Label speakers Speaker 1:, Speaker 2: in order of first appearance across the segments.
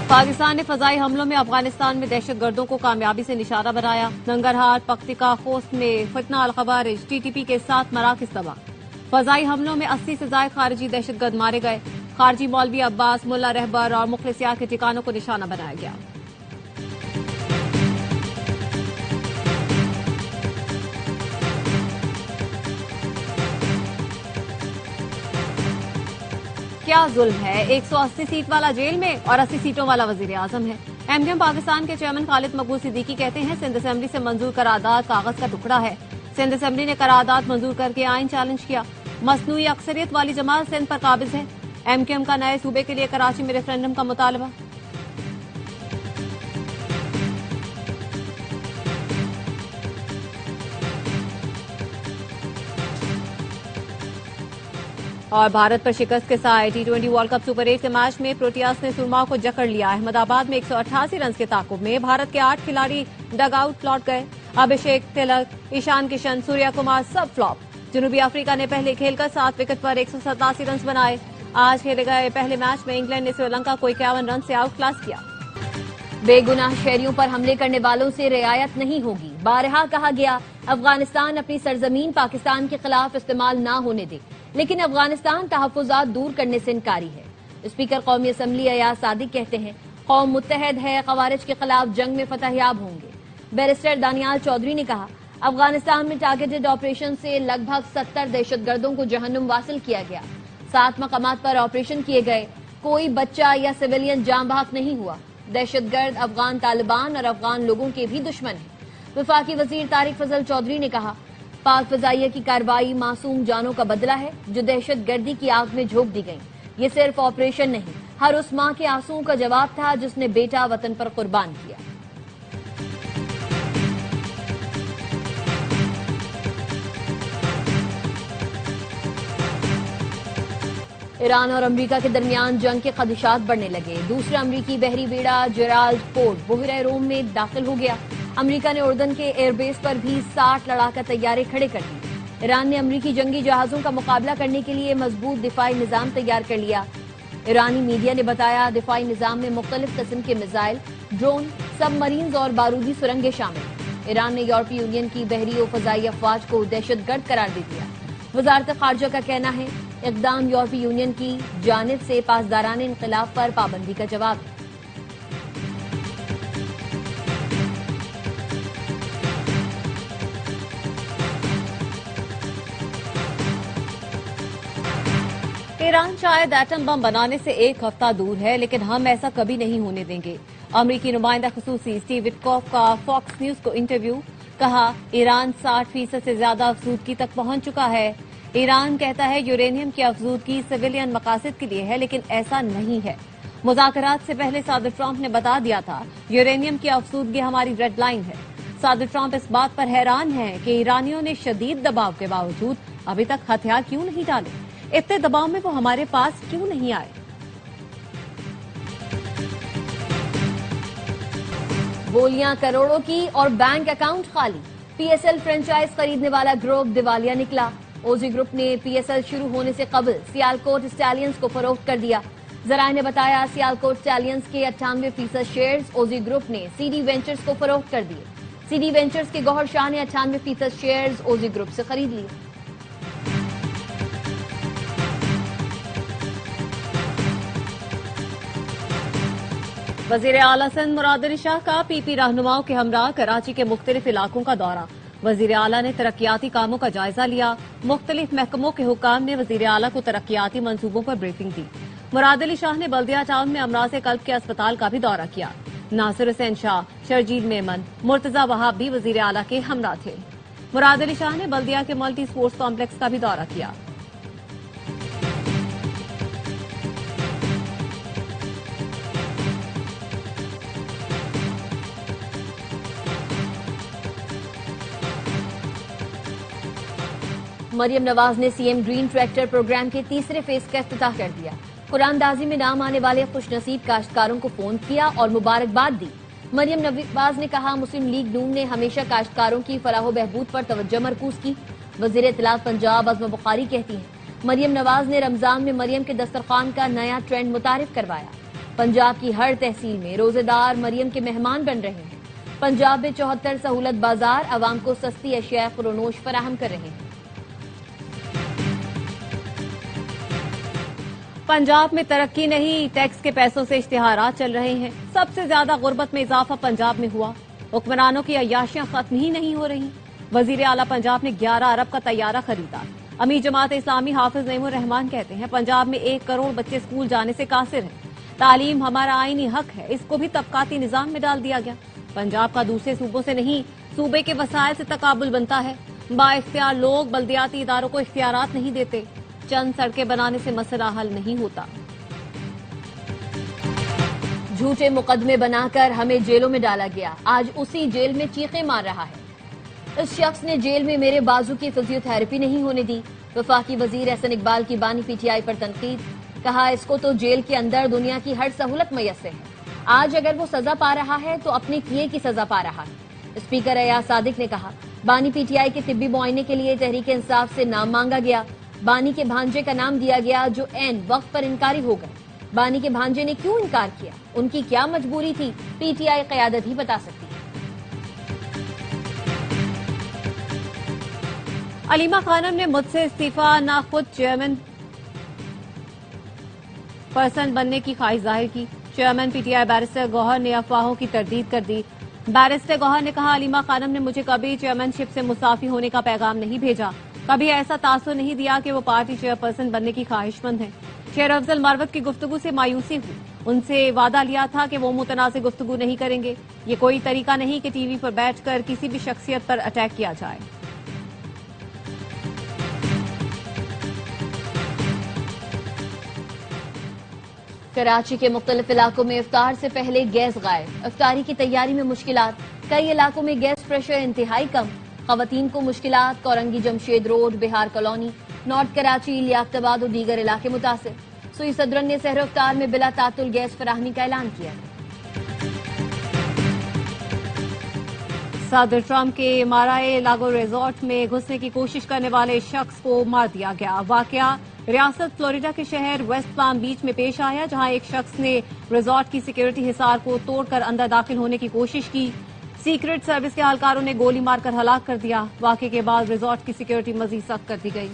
Speaker 1: पाकिस्तान ने फजाई हमलों में अफगानिस्तान में दहशतगर्दों को कामयाबी से निशाना बनाया। नंगरहार, पख्तिका, खोस्त में फितना अल खवारिज टीटीपी के 7 मराकज तबाह। फजाई हमलों में 80 से ज्यादा खारजी दहशतगर्द मारे गए। खारजी मौलवी अब्बास, मुल्ला रहबर और मुखलिसिया के ठिकानों को निशाना बनाया गया। क्या जुल्म है, 180 सीट वाला जेल में और 80 सीटों वाला वजीर आजम है। एमक्यूएम पाकिस्तान के चेयरमैन खालिद मकबूल सिद्दीकी कहते हैं सिंध असेंबली से मंजूर करारदाद कागज का टुकड़ा है। सिंध असेंबली ने करारदाद मंजूर करके आइन चैलेंज किया। मसनूई अक्सरियत वाली जमात सिंध पर काबिज है। एमक्यूएम का नए सूबे के लिए कराची में रेफरेंडम का मुतालबा। और भारत पर शिकस्त के साथ T20 वर्ल्ड कप सुपर 8 के मैच में प्रोटियास ने सुरमा को जकड़ लिया। अहमदाबाद में 188 रन के ताकुब में भारत के 8 खिलाड़ी डग आउट लौट गए। अभिषेक, तिलक, ईशान किशन, सूर्या कुमार सब फ्लॉप। जनूबी अफ्रीका ने पहले खेलकर 7 विकेट पर 187 रन बनाए। आज खेले गए पहले मैच में इंग्लैंड ने श्रीलंका को 51 रन से आउट क्लास किया।
Speaker 2: बेगुनाह शहरियों पर हमले करने वालों से रियायत नहीं होगी। बारहा कहा गया, अफगानिस्तान अपनी सरजमीन पाकिस्तान के खिलाफ इस्तेमाल न होने दे, लेकिन अफगानिस्तान तहफ्फुजात दूर करने से इनकारी है। स्पीकर कौमी असम्बली अयाज सादिक कहते हैं कौम मुत्तहद है, खवारिज के खिलाफ जंग में फतहयाब होंगे। बैरिस्टर दानियाल चौधरी ने कहा अफगानिस्तान में टारगेटेड ऑपरेशन से लगभग 70 दहशतगर्दों को जहन्नुम वासिल किया गया। 7 मकामात पर ऑपरेशन किए गए। कोई बच्चा या सिविलियन जान बहक नहीं हुआ। दहशतगर्द अफगान तालिबान और अफगान लोगों के भी दुश्मन हैं। वफाकी वजीर तारिक फजल चौधरी ने कहा पाक फजाइया की कार्रवाई मासूम जानों का बदला है जो दहशत गर्दी की आग में झोंक दी गई। ये सिर्फ ऑपरेशन नहीं, हर उस मां के आंसुओं का जवाब था जिसने बेटा वतन पर कुर्बान किया। ईरान और अमेरिका के दरमियान जंग के खदशात बढ़ने लगे। दूसरा अमेरिकी बहरी बेड़ा जेराल्ड पोर्ट बहरा रोम में दाखिल हो गया। अमेरिका ने उर्दन के एयरबेस पर भी 60 लड़ाका तैयारे खड़े कर दिए। ईरान ने अमेरिकी जंगी जहाजों का मुकाबला करने के लिए मजबूत दिफाई निजाम तैयार कर लिया। ईरानी मीडिया ने बताया दिफाई निजाम में मुख्तलिफ किस्म के मिसाइल, ड्रोन, सबमरीन्स और बारूदी सुरंगें शामिल। ईरान ने यूरोपीय यूनियन की बहरी और फजाई अफवाज को दहशतगर्द करार दे दिया। वजारत खारजा का कहना है इक़दाम यूरोपीय यूनियन की जानिब से पासदाराने इनकलाब पर पाबंदी का जवाब है।
Speaker 1: ईरान शायद एटम बम बनाने से 1 हफ्ता दूर है, लेकिन हम ऐसा कभी नहीं होने देंगे। अमरीकी नुमाइंदा खुसूसी स्टीव विटकॉफ का फॉक्स न्यूज को इंटरव्यू। कहा ईरान 60% से ज्यादा अफजूदगी तक पहुंच चुका है। ईरान कहता है यूरेनियम की अफजूदगी सिविलियन मकासद के लिए है, लेकिन ऐसा नहीं है। मुज़ाकरात से पहले सदर ट्रंप ने बता दिया था यूरेनियम की अफजूदगी हमारी रेड लाइन है। सदर ट्रंप इस बात पर हैरान है कि ईरानियों ने शदीद दबाव के बावजूद अभी तक हथियार क्यों नहीं डाले। इतने दबाव में वो हमारे पास क्यों नहीं आए।
Speaker 2: बोलियां करोड़ों की और बैंक अकाउंट खाली। पीएसएल फ्रेंचाइज खरीदने वाला ग्रुप दिवालिया निकला। ओजी ग्रुप ने पीएसएल शुरू होने से कबल सियालकोट स्टैलियंस को फरोख्त कर दिया। जराए ने बताया सियालकोट स्टैलियंस के 98% शेयर्स ओजी ग्रुप ने सीडी वेंचर्स को फरोख्त कर दिए। सीडी वेंचर्स के गौहर शाह ने 98% शेयर्स ओजी ग्रुप से खरीद लिए।
Speaker 1: वजीर आला सिंध मुराद अली शाह का पीपी रहनुमाओं के हमरा कराची के मुख्तलिफ इलाकों का दौरा। वजीर आला ने तरक्याती कामों का जायजा लिया। मुख्तलिफ महकमों के हुकाम ने वजीर आला को तरक्याती मंसूबों पर ब्रीफिंग दी। मुराद अली शाह ने बल्दिया टाउन में अमराज कल्ब के अस्पताल का भी दौरा किया। नासिर हुसैन शाह, शर्जील मेमन, मुर्तजा वहाब भी वजीर आला के हमरा थे। मुराद अली शाह ने बल्दिया के मल्टी स्पोर्ट्स कॉम्प्लेक्स का भी दौरा किया।
Speaker 2: मरियम नवाज ने सीएम ग्रीन ट्रैक्टर प्रोग्राम के तीसरे फेज का इफ्तिताह कर दिया। कुरानदाजी में नाम आने वाले खुशनसीब काश्तकारों को फोन किया और मुबारकबाद दी। मरियम नवाज ने कहा मुस्लिम लीग नून ने हमेशा काश्तकारों की फलाह बहबूद पर तवज्जो मरकूज की। वजीर इत्तलात पंजाब अज़्मा बुखारी कहती हैं मरियम नवाज ने रमजान में मरियम के दस्तरखान का नया ट्रेंड मुतारिफ करवाया। पंजाब की हर तहसील में रोजेदार मरियम के मेहमान बन रहे हैं। पंजाब में 74 सहूलत बाजार आवाम को सस्ती अशिया खुरोनोश फराहम कर रहे हैं।
Speaker 1: पंजाब में तरक्की नहीं, टैक्स के पैसों से इश्तिहारात चल रहे हैं। सबसे ज्यादा गुर्बत में इजाफा पंजाब में हुआ। हुक्मरानों की अय्याशियां खत्म ही नहीं हो रही। वजीर आला पंजाब ने 11 अरब का तैयारा खरीदा। अमीर जमात इस्लामी हाफिज नईमुर रहमान कहते हैं, पंजाब में 1 करोड़ बच्चे स्कूल जाने से कासिर हैं। तालीम हमारा आईनी हक है, इसको भी तबकाती निजाम में डाल दिया गया। पंजाब का दूसरे सूबों से नहीं, सूबे के वसाइल से तकाबुल बनता है। बाइख्तियार लोग बल्दियाती इदारों को इख्तियारात नहीं देते। चंद सड़कें बनाने से मसला हल नहीं होता।
Speaker 2: झूठे मुकदमे बनाकर हमें जेलों में डाला गया, आज उसी जेल में चीखें मार रहा है। इस शख्स ने जेल में मेरे बाजू की फिजियोथेरेपी नहीं होने दी। वफाकी वजीर एहसन इकबाल की बानी पीटीआई पर तनकीद, कहा इसको तो जेल के अंदर दुनिया की हर सहूलत मैसर है। आज अगर वो सजा पा रहा है तो अपने किए की सजा पा रहा है। स्पीकर अयाज सादिक ने कहा, बानी पीटीआई के तिब्बी मुआयने के लिए तहरीक इंसाफ से नाम मांगा गया। बानी के भांजे का नाम दिया गया जो ऐन वक्त पर इनकारी हो गए। बानी के भांजे ने क्यों इनकार किया, उनकी क्या मजबूरी थी, पीटीआई क़यादत ही बता सकती है।
Speaker 1: अलीमा खानम ने मुझसे इस्तीफा ना खुद चेयरमैन पर्सन बनने की ख्वाहिश जाहिर की। चेयरमैन पीटीआई बैरिस्टर गौहर ने अफवाहों की तरदीद कर दी। बैरिस्टर गौहर ने कहा, अलीमा खानम ने मुझे कभी चेयरमैनशिप से मुस्ताफी होने का पैगाम नहीं भेजा, कभी ऐसा तासुर नहीं दिया कि वो पार्टी चेयरपर्सन बनने की ख्वाहिशमंद है। शेर अफजल मरवत की गुफ्तगू से मायूसी हुई। उनसे वादा लिया था कि वो मुतनाज़ गुफ्तगू नहीं करेंगे। ये कोई तरीका नहीं कि टीवी पर बैठकर किसी भी शख्सियत पर अटैक किया जाए।
Speaker 2: कराची के मुख्तलिफ इलाकों में इफ्तार से पहले गैस गायब। इफ्तारी की तैयारी में मुश्किलात। कई इलाकों में गैस प्रेशर इंतहाई कम। खवातीन को मुश्किलात। Korangi Jamshed road, Bihar colony, north Karachi, Liaquatabad और दीगर इलाके मुतासिर। सुई सदरन ने सहर इफ्तार में बिला तातुल गैस फराहमी का ऐलान किया।
Speaker 1: सदर ट्रंप के माराए लागो रिजॉर्ट में घुसने की कोशिश करने वाले शख्स को मार दिया गया। वाकया रियासत फ्लोरिडा के शहर वेस्ट पाम बीच में पेश आया, जहां एक शख्स ने रिजॉर्ट की सिक्योरिटी हिसार को तोड़कर अंदर दाखिल होने की कोशिश की। सीक्रेट सर्विस के एहलकारों ने गोली मारकर हलाक कर दिया। वाकये के बाद रिजॉर्ट की सिक्योरिटी मजीद सख्त कर दी गई।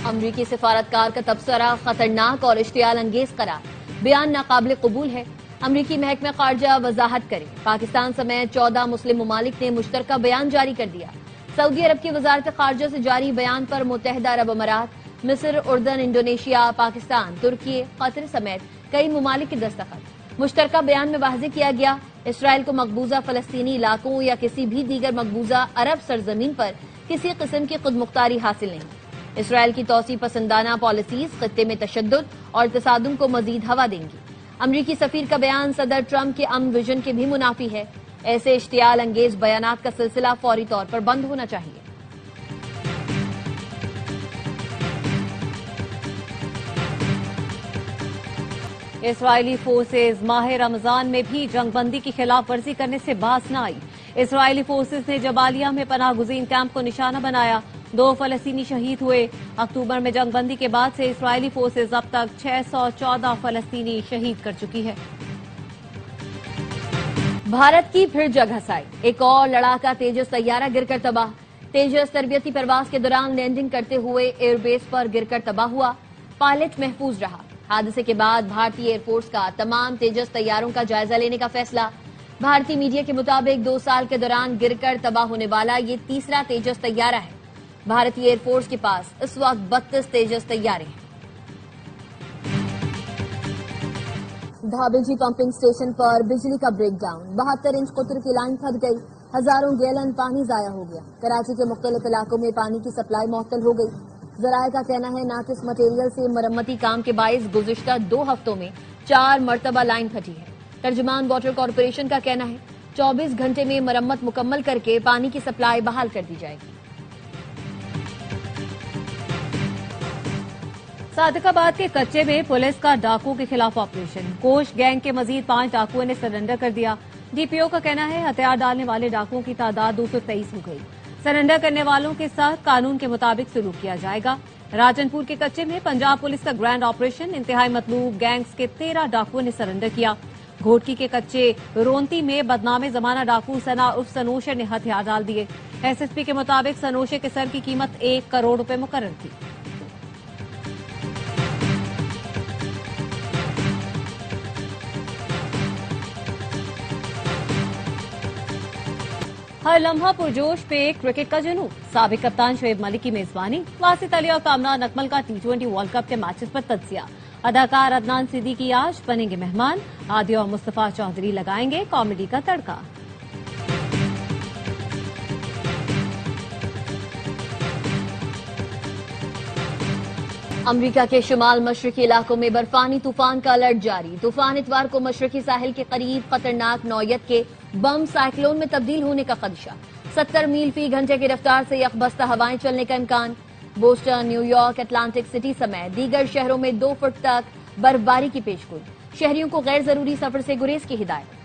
Speaker 2: अमरीकी सिफारतकार का तबसरा खतरनाक और इश्तियाल अंगेज करार। बयान नाकाबिल कबूल है। अमरीकी महकमा खारजा वजाहत करे। पाकिस्तान समेत 14 मुस्लिम ममालिक ने मुश्तरका बयान जारी कर दिया। सऊदी अरब की वजारत खारजा से जारी बयान पर मुत्तहिदा अरब अमारात, मिस्र, उर्दन, इंडोनेशिया, पाकिस्तान, तुर्की, कतर समेत कई ममालिक के दस्तखत। मुश्तरका बयान में वाज़ेह किया गया, इसराइल को मकबूजा फलस्तीनी इलाकों या किसी भी दीगर मकबूजा अरब सरजमीन पर किसी किस्म की खुदमुख्तारी हासिल नहीं। इसराइल की तौसी पसंदाना पॉलिसीज खत्ते में तशद्दुद और तसादुम को मजीद हवा देंगी। अमरीकी सफीर का बयान सदर ट्रंप के अमन विजन के भी मुनाफी है। ऐसे इश्तियाल अंगेज बयानात का सिलसिला फौरी तौर पर बंद होना चाहिए।
Speaker 1: इसराइली फोर्सेज माह रमजान में भी जंगबंदी की खिलाफ वर्जी करने से बाज न आई। इसराइली फोर्सेज ने जबालिया में पनाह गुज़ीन कैंप को निशाना बनाया। 2 फलस्तीनी शहीद हुए। अक्टूबर में जंगबंदी के बाद से इसराइली फोर्सेज अब तक 614 फलस्तीनी शहीद कर चुकी है।
Speaker 2: भारत की फिर जगह साई। एक और लड़ाका तेजस तैयारा गिरकर तबाह। तेजस तरबियती प्रवास के दौरान लैंडिंग करते हुए एयरबेस पर गिरकर तबाह हुआ। पायलट महफूज रहा। हादसे के बाद भारतीय एयरफोर्स का तमाम तेजस तैयारों का जायजा लेने का फैसला। भारतीय मीडिया के मुताबिक 2 साल के दौरान गिरकर तबाह होने वाला ये तीसरा तेजस तैयारा है। भारतीय एयरफोर्स के पास इस वक्त 32 तेजस तैयारे हैं। धाबेजी पंपिंग स्टेशन पर बिजली का ब्रेकडाउन। 72 इंच कुतर की लाइन फट गई। हजारों गैलन पानी जाया हो गया। कराची के मुख्तलिफ इलाकों में पानी की सप्लाई मुअत्तल हो गई। जराये का कहना है नाकिस मटेरियल से मरम्मती काम के बाइस गुज़िश्ता 2 हफ्तों में 4 मरतबा लाइन फटी है। तर्जुमान वाटर कॉरपोरेशन का कहना है 24 घंटे में मरम्मत मुकम्मल करके पानी की सप्लाई बहाल कर दी जाएगी।
Speaker 1: सादिकाबाद के कच्चे में पुलिस का डाकुओं के खिलाफ ऑपरेशन। कोश गैंग के मजीद 5 डाकुओं ने सरेंडर कर दिया। डीपीओ का कहना है हथियार डालने वाले डाकुओं की तादाद 223 हो गई। सरेंडर करने वालों के साथ कानून के मुताबिक सलूक किया जाएगा। राजनपुर के कच्चे में पंजाब पुलिस का ग्रैंड ऑपरेशन, इंतहाई मतलूब गैंग्स के 13 डाकुओं ने सरेंडर किया। घोटकी के कच्चे रोंती में बदनामे जमाना डाकू सना उर्फ सनोशे ने हथियार डाल दिए। एसएसपी के मुताबिक सनोशे के सर की कीमत 1 करोड़ रुपए मुकर्रर थी। हर लम्हा पुरजोश पे क्रिकेट का जुनून। साबिक कप्तान शोएब मलिक की मेजबानी, वासित अली और कामरान अकमल का T20 वर्ल्ड कप के मैचेस पर तज्जिया। अदाकार अदनान सिद्दीकी आज बनेंगे मेहमान। आदि और मुस्तफा चौधरी लगाएंगे कॉमेडी का तड़का।
Speaker 2: अमरीका के शुमाल मशरकी इलाकों में बर्फानी तूफान का अलर्ट जारी। तूफान इतवार को मशरकी साहिल के करीब खतरनाक नौयत के बम साइक्लोन में तब्दील होने का खदशा। 70 मील फी घंटे की रफ्तार से यकबस्ता हवाएं चलने का इम्कान। बोस्टन, न्यूयॉर्क, अटलांटिक सिटी समेत दीगर शहरों में 2 फुट तक बर्फबारी की पेशगोई। शहरियों को गैर जरूरी सफर से गुरेज की हिदायत।